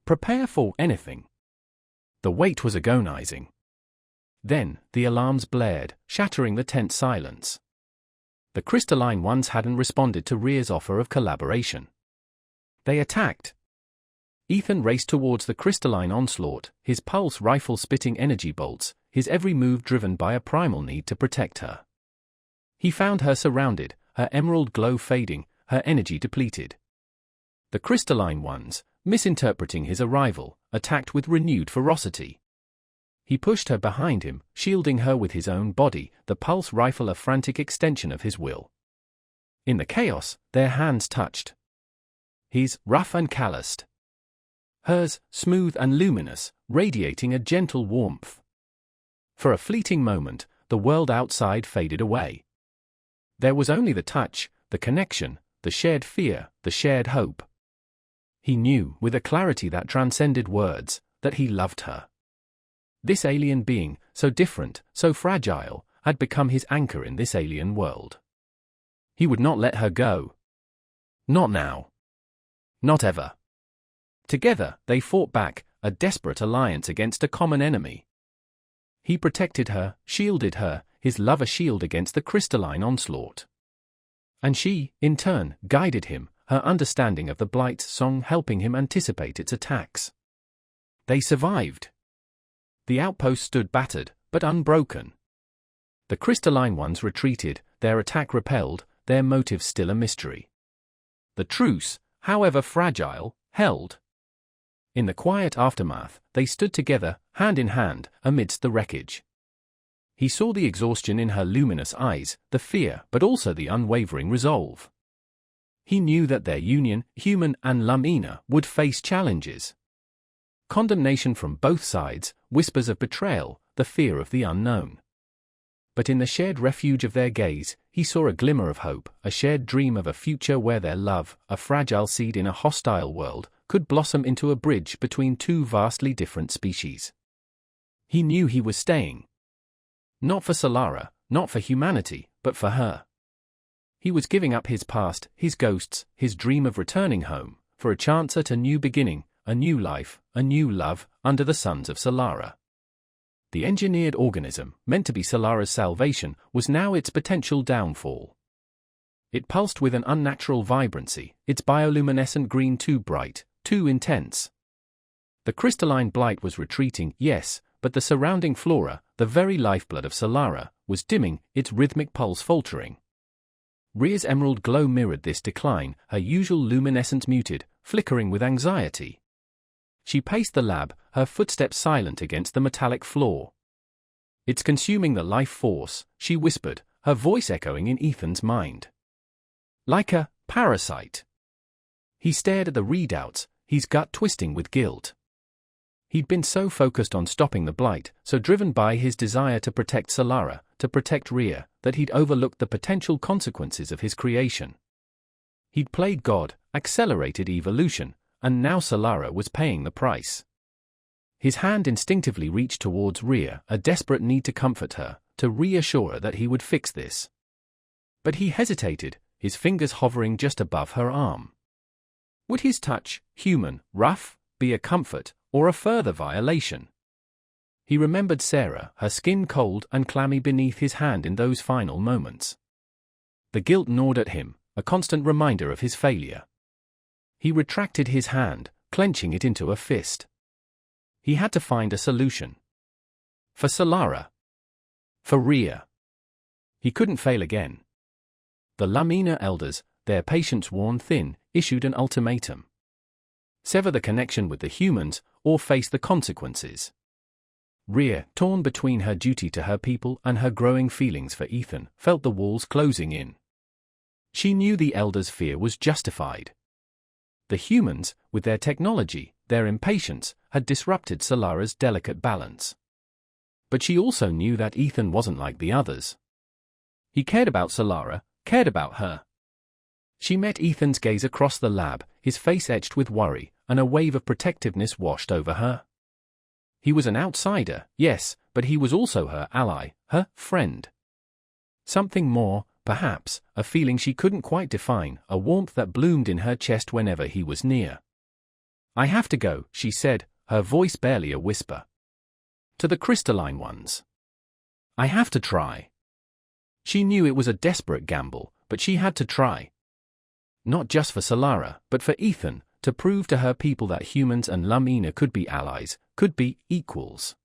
"Prepare for anything." The wait was agonizing. Then, the alarms blared, shattering the tense silence. The crystalline ones hadn't responded to Rhea's offer of collaboration. They attacked. Ethan raced towards the crystalline onslaught, his pulse rifle spitting energy bolts, his every move driven by a primal need to protect her. He found her surrounded, her emerald glow fading, her energy depleted. The crystalline ones, misinterpreting his arrival, attacked with renewed ferocity. He pushed her behind him, shielding her with his own body, the pulse rifle a frantic extension of his will. In the chaos, their hands touched. His, rough and calloused. Hers, smooth and luminous, radiating a gentle warmth. For a fleeting moment, the world outside faded away. There was only the touch, the connection, the shared fear, the shared hope. He knew, with a clarity that transcended words, that he loved her. This alien being, so different, so fragile, had become his anchor in this alien world. He would not let her go. Not now. Not ever. Together, they fought back, a desperate alliance against a common enemy. He protected her, shielded her, his love a shield against the crystalline onslaught. And she, in turn, guided him, her understanding of the Blight's song helping him anticipate its attacks. They survived. The outpost stood battered, but unbroken. The crystalline ones retreated, their attack repelled, their motives still a mystery. The truce, however fragile, held. In the quiet aftermath, they stood together, hand in hand, amidst the wreckage. He saw the exhaustion in her luminous eyes, the fear, but also the unwavering resolve. He knew that their union, human and Lumina, would face challenges. Condemnation from both sides, whispers of betrayal, the fear of the unknown. But in the shared refuge of their gaze, he saw a glimmer of hope, a shared dream of a future where their love, a fragile seed in a hostile world, could blossom into a bridge between two vastly different species. He knew he was staying. Not for Solara, not for humanity, but for her. He was giving up his past, his ghosts, his dream of returning home, for a chance at a new beginning, a new life, a new love, under the suns of Solara. The engineered organism, meant to be Solara's salvation, was now its potential downfall. It pulsed with an unnatural vibrancy, its bioluminescent green too bright, too intense. The crystalline blight was retreating, yes, but the surrounding flora, the very lifeblood of Solara, was dimming, its rhythmic pulse faltering. Rhea's emerald glow mirrored this decline, her usual luminescence muted, flickering with anxiety. She paced the lab, her footsteps silent against the metallic floor. "It's consuming the life force," she whispered, her voice echoing in Ethan's mind. "Like a parasite." He stared at the readouts, his gut twisting with guilt. He'd been so focused on stopping the blight, so driven by his desire to protect Solara, to protect Rhea, that he'd overlooked the potential consequences of his creation. He'd played God, accelerated evolution, and now Solara was paying the price. His hand instinctively reached towards Rhea, a desperate need to comfort her, to reassure her that he would fix this. But he hesitated, his fingers hovering just above her arm. Would his touch, human, rough, be a comfort, or a further violation? He remembered Sarah, her skin cold and clammy beneath his hand in those final moments. The guilt gnawed at him, a constant reminder of his failure. He retracted his hand, clenching it into a fist. He had to find a solution. For Solara. For Rhea. He couldn't fail again. The Lumina elders, their patience worn thin, issued an ultimatum. Sever the connection with the humans, or face the consequences. Rhea, torn between her duty to her people and her growing feelings for Ethan, felt the walls closing in. She knew the elders' fear was justified. The humans, with their technology, their impatience, had disrupted Solara's delicate balance. But she also knew that Ethan wasn't like the others. He cared about Solara, cared about her. She met Ethan's gaze across the lab, his face etched with worry, and a wave of protectiveness washed over her. He was an outsider, yes, but he was also her ally, her friend. Something more, perhaps, a feeling she couldn't quite define, a warmth that bloomed in her chest whenever he was near. "I have to go," she said, her voice barely a whisper. "To the crystalline ones. I have to try." She knew it was a desperate gamble, but she had to try. Not just for Solara, but for Ethan, to prove to her people that humans and Lumina could be allies, could be equals.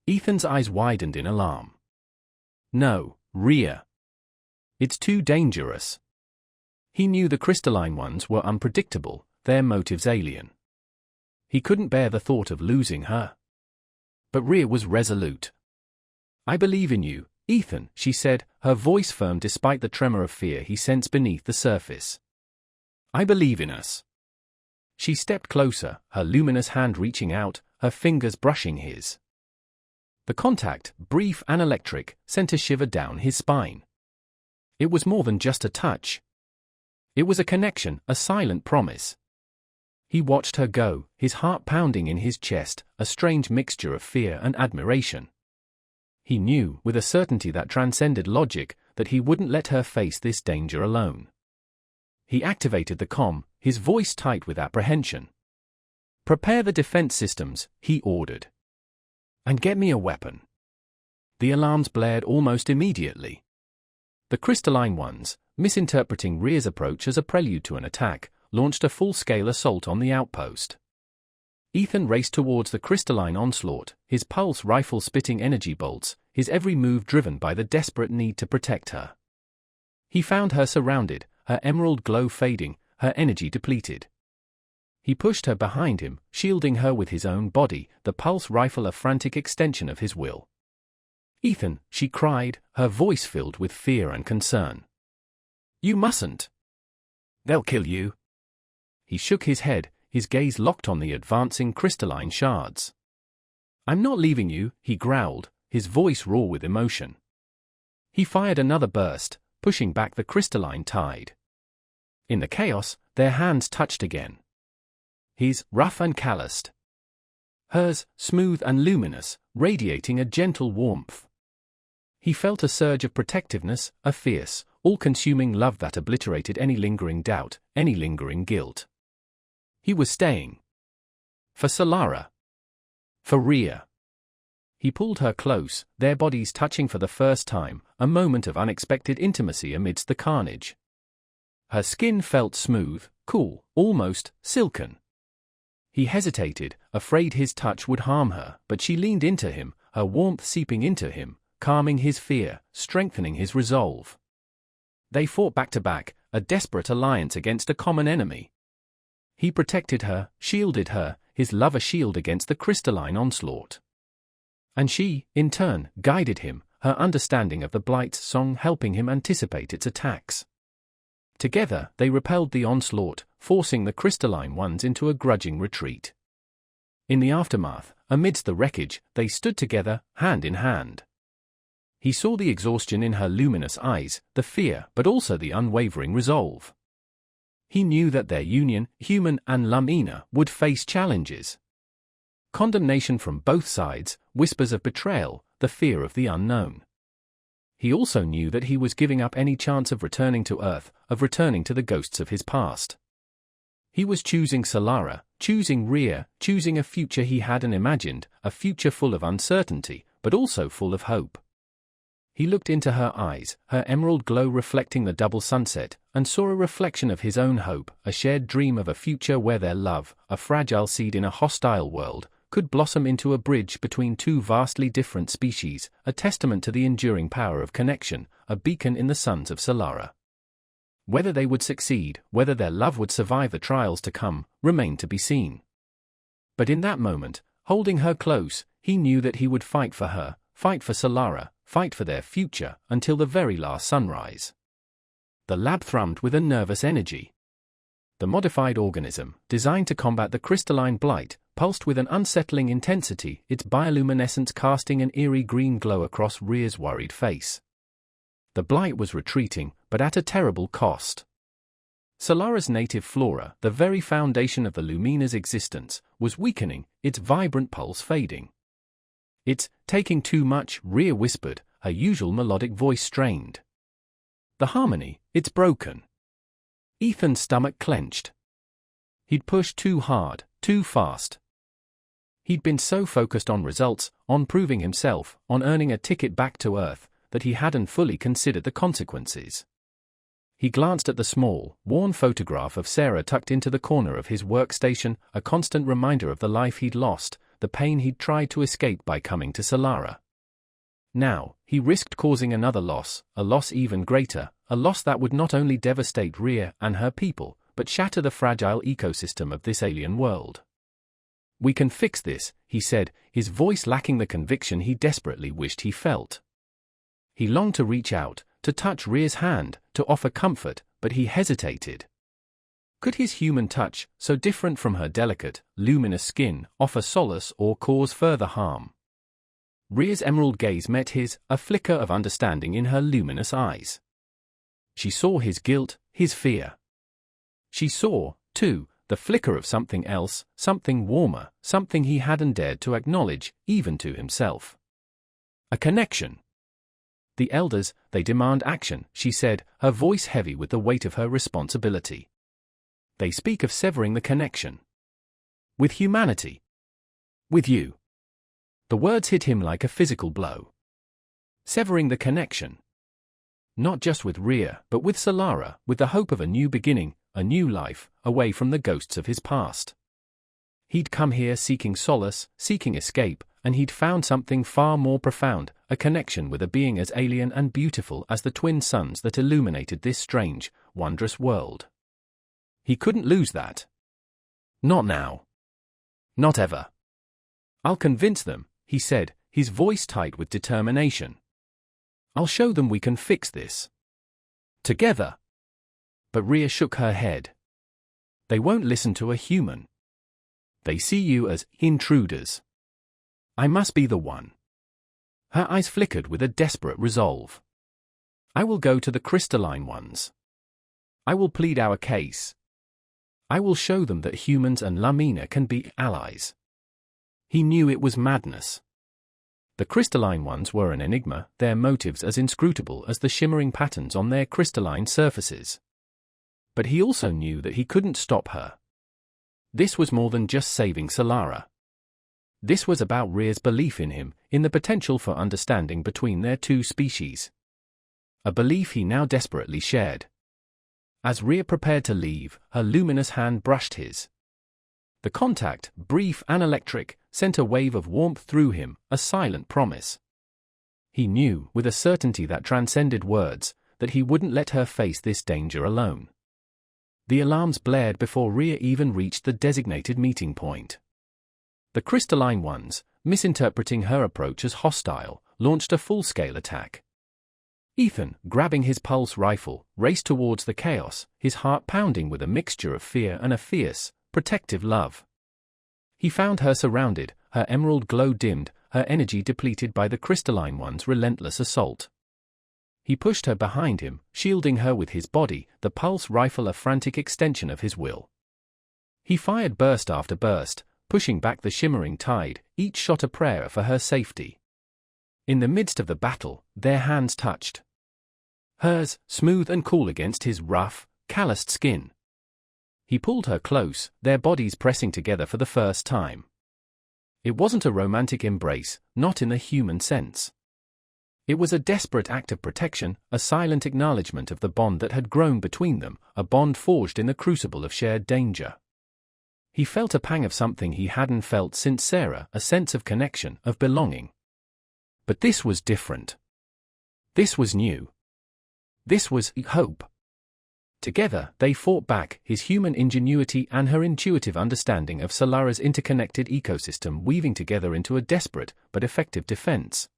Ethan's eyes widened in alarm. "No, Rhea. It's too dangerous." He knew the crystalline ones were unpredictable, their motives alien. He couldn't bear the thought of losing her. But Rhea was resolute. "I believe in you, Ethan," she said, her voice firm despite the tremor of fear he sensed beneath the surface. "I believe in us." She stepped closer, her luminous hand reaching out, her fingers brushing his. The contact, brief and electric, sent a shiver down his spine. It was more than just a touch. It was a connection, a silent promise. He watched her go, his heart pounding in his chest, a strange mixture of fear and admiration. He knew, with a certainty that transcended logic, that he wouldn't let her face this danger alone. He activated the comm, his voice tight with apprehension. "Prepare the defense systems," he ordered. "And get me a weapon." The alarms blared almost immediately. The crystalline ones, misinterpreting Rhea's approach as a prelude to an attack, launched a full-scale assault on the outpost. Ethan raced towards the crystalline onslaught, his pulse rifle spitting energy bolts, his every move driven by the desperate need to protect her. He found her surrounded, her emerald glow fading, her energy depleted. He pushed her behind him, shielding her with his own body, the pulse rifle a frantic extension of his will. "Ethan," she cried, her voice filled with fear and concern. "You mustn't. They'll kill you." He shook his head, his gaze locked on the advancing crystalline shards. "I'm not leaving you," he growled, his voice raw with emotion. He fired another burst, pushing back the crystalline tide. In the chaos, their hands touched again. His, rough and calloused. Hers, smooth and luminous, radiating a gentle warmth. He felt a surge of protectiveness, a fierce, all-consuming love that obliterated any lingering doubt, any lingering guilt. He was staying. For Solara. For Rhea. He pulled her close, their bodies touching for the first time, a moment of unexpected intimacy amidst the carnage. Her skin felt smooth, cool, almost silken. He hesitated, afraid his touch would harm her, but she leaned into him, her warmth seeping into him, calming his fear, strengthening his resolve. They fought back to back, a desperate alliance against a common enemy. He protected her, shielded her, his love a shield against the crystalline onslaught. And she, in turn, guided him, her understanding of the Blight's song helping him anticipate its attacks. Together, they repelled the onslaught, forcing the crystalline ones into a grudging retreat. In the aftermath, amidst the wreckage, they stood together, hand in hand. He saw the exhaustion in her luminous eyes, the fear, but also the unwavering resolve. He knew that their union, human and Lumina, would face challenges. Condemnation from both sides, whispers of betrayal, the fear of the unknown. He also knew that he was giving up any chance of returning to Earth, of returning to the ghosts of his past. He was choosing Solara, choosing Rhea, choosing a future he hadn't imagined, a future full of uncertainty, but also full of hope. He looked into her eyes, her emerald glow reflecting the double sunset, and saw a reflection of his own hope, a shared dream of a future where their love, a fragile seed in a hostile world, could blossom into a bridge between two vastly different species, a testament to the enduring power of connection, a beacon in the suns of Solara. Whether they would succeed, whether their love would survive the trials to come, remained to be seen. But in that moment, holding her close, he knew that he would fight for her, fight for Solara, fight for their future, until the very last sunrise. The lab thrummed with a nervous energy. The modified organism, designed to combat the crystalline blight, pulsed with an unsettling intensity, its bioluminescence casting an eerie green glow across Rhea's worried face. The blight was retreating, but at a terrible cost. Solara's native flora, the very foundation of the Lumina's existence, was weakening, its vibrant pulse fading. "It's taking too much," Rhea whispered, her usual melodic voice strained. "The harmony, it's broken." Ethan's stomach clenched. He'd pushed too hard, too fast. He'd been so focused on results, on proving himself, on earning a ticket back to Earth, that he hadn't fully considered the consequences. He glanced at the small, worn photograph of Sarah tucked into the corner of his workstation, a constant reminder of the life he'd lost, the pain he'd tried to escape by coming to Solara. Now, he risked causing another loss, a loss even greater, a loss that would not only devastate Rhea and her people, but shatter the fragile ecosystem of this alien world. "We can fix this," he said, his voice lacking the conviction he desperately wished he felt. He longed to reach out, to touch Rhea's hand, to offer comfort, but he hesitated. Could his human touch, so different from her delicate, luminous skin, offer solace or cause further harm? Rhea's emerald gaze met his, a flicker of understanding in her luminous eyes. She saw his guilt, his fear. She saw, too, the flicker of something else, something warmer, something he hadn't dared to acknowledge, even to himself. A connection. "The elders, they demand action," she said, her voice heavy with the weight of her responsibility. "They speak of severing the connection. With humanity. With you. The words hit him like a physical blow. Severing the connection. Not just with Rhea, but with Solara, with the hope of a new beginning, a new life, away from the ghosts of his past. He'd come here seeking solace, seeking escape, and he'd found something far more profound, a connection with a being as alien and beautiful as the twin suns that illuminated this strange, wondrous world. He couldn't lose that. Not now. Not ever. I'll convince them, he said, his voice tight with determination. I'll show them we can fix this. Together. But Rhea shook her head. They won't listen to a human. They see you as intruders. I must be the one. Her eyes flickered with a desperate resolve. I will go to the crystalline ones. I will plead our case. I will show them that humans and Lamina can be allies. He knew it was madness. The crystalline ones were an enigma, their motives as inscrutable as the shimmering patterns on their crystalline surfaces. But he also knew that he couldn't stop her. This was more than just saving Solara. This was about Rhea's belief in him, in the potential for understanding between their two species. A belief he now desperately shared. As Rhea prepared to leave, her luminous hand brushed his. The contact, brief and electric, sent a wave of warmth through him, a silent promise. He knew, with a certainty that transcended words, that he wouldn't let her face this danger alone. The alarms blared before Rhea even reached the designated meeting point. The crystalline ones, misinterpreting her approach as hostile, launched a full-scale attack. Ethan, grabbing his pulse rifle, raced towards the chaos, his heart pounding with a mixture of fear and a fierce, protective love. He found her surrounded, her emerald glow dimmed, her energy depleted by the crystalline one's relentless assault. He pushed her behind him, shielding her with his body, the pulse rifle a frantic extension of his will. He fired burst after burst, pushing back the shimmering tide, each shot a prayer for her safety. In the midst of the battle, their hands touched. Hers, smooth and cool against his rough, calloused skin. He pulled her close, their bodies pressing together for the first time. It wasn't a romantic embrace, not in the human sense. It was a desperate act of protection, a silent acknowledgement of the bond that had grown between them, a bond forged in the crucible of shared danger. He felt a pang of something he hadn't felt since Sarah, a sense of connection, of belonging. But this was different. This was new. This was hope. Together, they fought back, his human ingenuity and her intuitive understanding of Solara's interconnected ecosystem weaving together into a desperate but effective defense.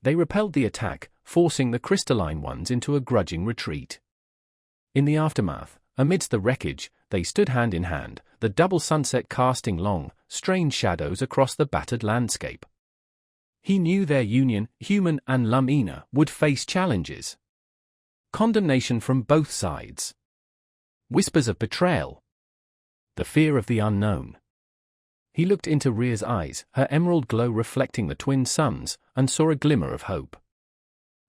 They repelled the attack, forcing the crystalline ones into a grudging retreat. In the aftermath, amidst the wreckage, they stood hand in hand, the double sunset casting long, strange shadows across the battered landscape. He knew their union, human and Lamina, would face challenges. Condemnation from both sides. Whispers of betrayal. The fear of the unknown. He looked into Rhea's eyes, her emerald glow reflecting the twin suns, and saw a glimmer of hope.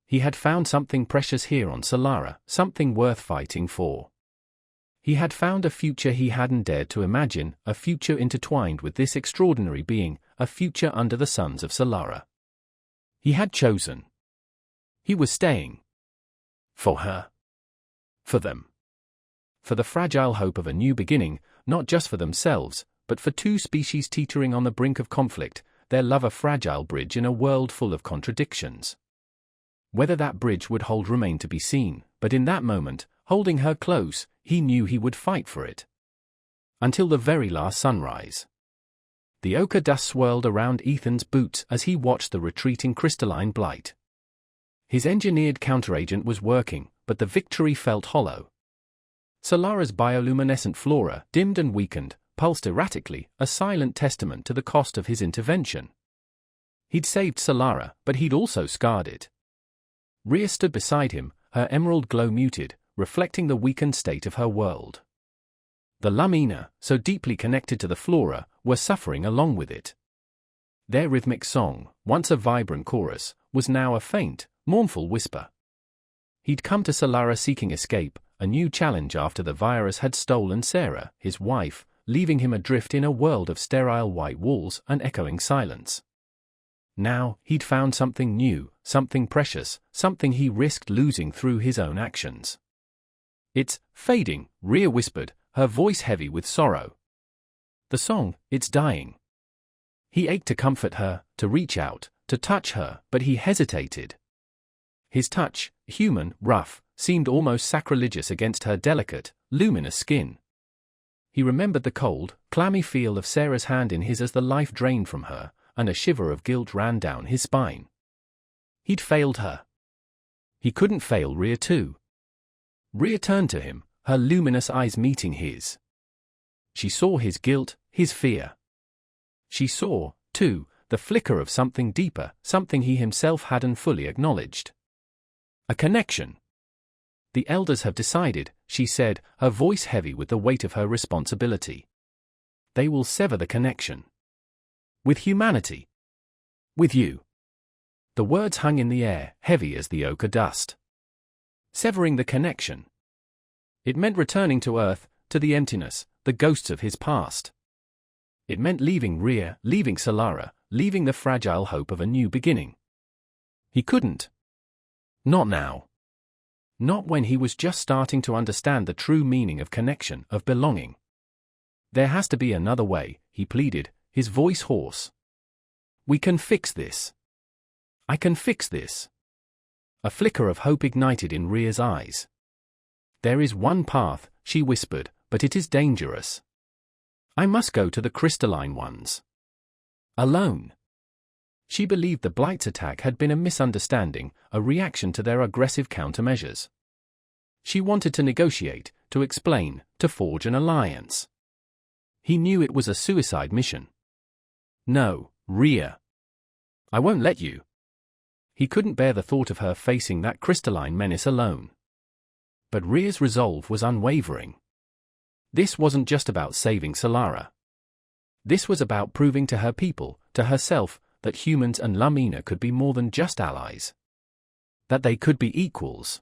He had found something precious here on Solara, something worth fighting for. He had found a future he hadn't dared to imagine, a future intertwined with this extraordinary being, a future under the suns of Solara. He had chosen. He was staying. For her. For them. For the fragile hope of a new beginning, not just for themselves, but for two species teetering on the brink of conflict, their love a fragile bridge in a world full of contradictions. Whether that bridge would hold remained to be seen, but in that moment, holding her close, he knew he would fight for it. Until the very last sunrise. The ochre dust swirled around Ethan's boots as he watched the retreating crystalline blight. His engineered counteragent was working, but the victory felt hollow. Solara's bioluminescent flora, dimmed and weakened, pulsed erratically, a silent testament to the cost of his intervention. He'd saved Solara, but he'd also scarred it. Rhea stood beside him, her emerald glow muted, reflecting the weakened state of her world. The Lamina, so deeply connected to the flora, were suffering along with it. Their rhythmic song, once a vibrant chorus, was now a faint, mournful whisper. He'd come to Solara seeking escape, a new challenge after the virus had stolen Sarah, his wife, leaving him adrift in a world of sterile white walls and echoing silence. Now, he'd found something new, something precious, something he risked losing through his own actions. "It's fading," Rhea whispered, her voice heavy with sorrow. "The song, it's dying." He ached to comfort her, to reach out, to touch her, but he hesitated. His touch, human, rough, seemed almost sacrilegious against her delicate, luminous skin. He remembered the cold, clammy feel of Sarah's hand in his as the life drained from her, and a shiver of guilt ran down his spine. He'd failed her. He couldn't fail Rhea too. Rhea turned to him, her luminous eyes meeting his. She saw his guilt, his fear. She saw, too, the flicker of something deeper, something he himself hadn't fully acknowledged. A connection. "The elders have decided," she said, her voice heavy with the weight of her responsibility. "They will sever the connection. With humanity. With you." The words hung in the air, heavy as the ochre dust. Severing the connection. It meant returning to Earth, to the emptiness, the ghosts of his past. It meant leaving Rhea, leaving Solara, leaving the fragile hope of a new beginning. He couldn't. Not now. Not when he was just starting to understand the true meaning of connection, of belonging. "There has to be another way," he pleaded, his voice hoarse. "We can fix this. I can fix this." A flicker of hope ignited in Rhea's eyes. "There is one path," she whispered, "but it is dangerous. I must go to the crystalline ones. Alone." She believed the Blight's attack had been a misunderstanding, a reaction to their aggressive countermeasures. She wanted to negotiate, to explain, to forge an alliance. He knew it was a suicide mission. "No, Rhea. I won't let you." He couldn't bear the thought of her facing that crystalline menace alone. But Rhea's resolve was unwavering. This wasn't just about saving Solara. This was about proving to her people, to herself, that humans and Lumina could be more than just allies. That they could be equals.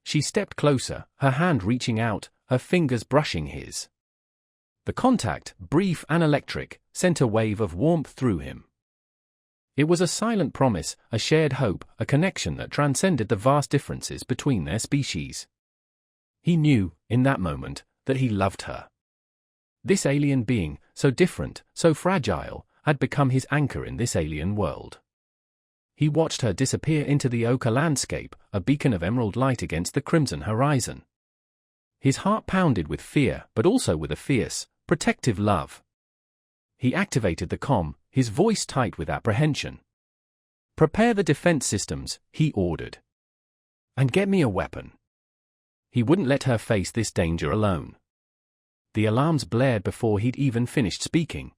She stepped closer, her hand reaching out, her fingers brushing his. The contact, brief and electric, sent a wave of warmth through him. It was a silent promise, a shared hope, a connection that transcended the vast differences between their species. He knew, in that moment, that he loved her. This alien being, so different, so fragile, had become his anchor in this alien world. He watched her disappear into the ochre landscape, a beacon of emerald light against the crimson horizon. His heart pounded with fear, but also with a fierce, protective love. He activated the comm, his voice tight with apprehension. "Prepare the defense systems," he ordered. "And get me a weapon." He wouldn't let her face this danger alone. The alarms blared before he'd even finished speaking.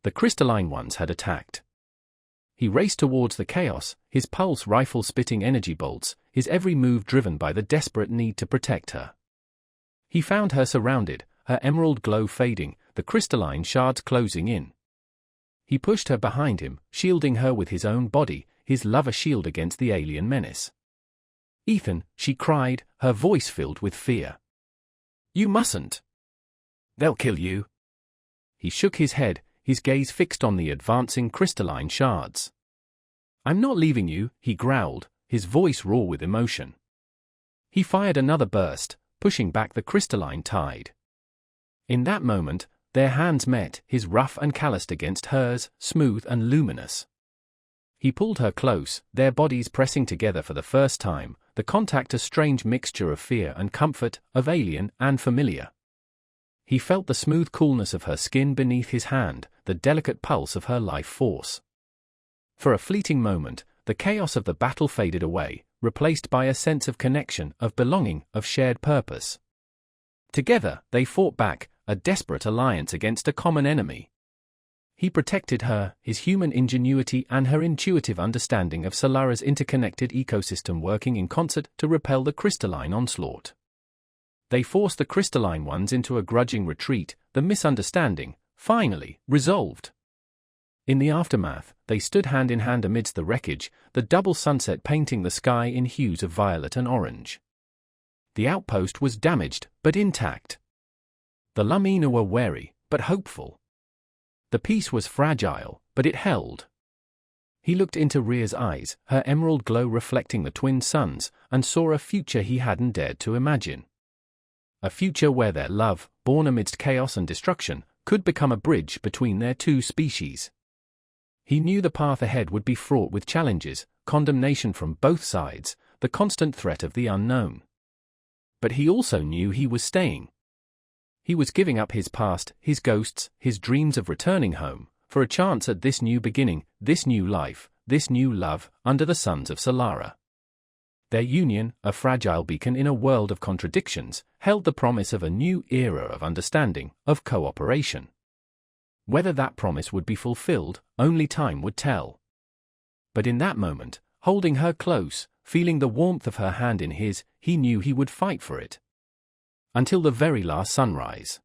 The crystalline ones had attacked. He raced towards the chaos, his pulse rifle spitting energy bolts, his every move driven by the desperate need to protect her. He found her surrounded, her emerald glow fading, the crystalline shards closing in. He pushed her behind him, shielding her with his own body, his love a shield against the alien menace. "Ethan," she cried, her voice filled with fear. "You mustn't. They'll kill you." He shook his head, his gaze fixed on the advancing crystalline shards. "I'm not leaving you," he growled, his voice raw with emotion. He fired another burst, pushing back the crystalline tide. In that moment, their hands met, his rough and calloused against hers, smooth and luminous. He pulled her close, their bodies pressing together for the first time, the contact a strange mixture of fear and comfort, of alien and familiar. He felt the smooth coolness of her skin beneath his hand, the delicate pulse of her life force. For a fleeting moment, the chaos of the battle faded away, replaced by a sense of connection, of belonging, of shared purpose. Together, they fought back, a desperate alliance against a common enemy. He protected her, his human ingenuity and her intuitive understanding of Solara's interconnected ecosystem working in concert to repel the crystalline onslaught. They forced the crystalline ones into a grudging retreat, the misunderstanding, finally, resolved. In the aftermath, they stood hand in hand amidst the wreckage, the double sunset painting the sky in hues of violet and orange. The outpost was damaged, but intact. The Lumina were wary, but hopeful. The peace was fragile, but it held. He looked into Rhea's eyes, her emerald glow reflecting the twin suns, and saw a future he hadn't dared to imagine. A future where their love, born amidst chaos and destruction, could become a bridge between their two species. He knew the path ahead would be fraught with challenges, condemnation from both sides, the constant threat of the unknown. But he also knew he was staying. He was giving up his past, his ghosts, his dreams of returning home, for a chance at this new beginning, this new life, this new love, under the suns of Solara. Their union, a fragile beacon in a world of contradictions, held the promise of a new era of understanding, of cooperation. Whether that promise would be fulfilled, only time would tell. But in that moment, holding her close, feeling the warmth of her hand in his, he knew he would fight for it. Until the very last sunrise.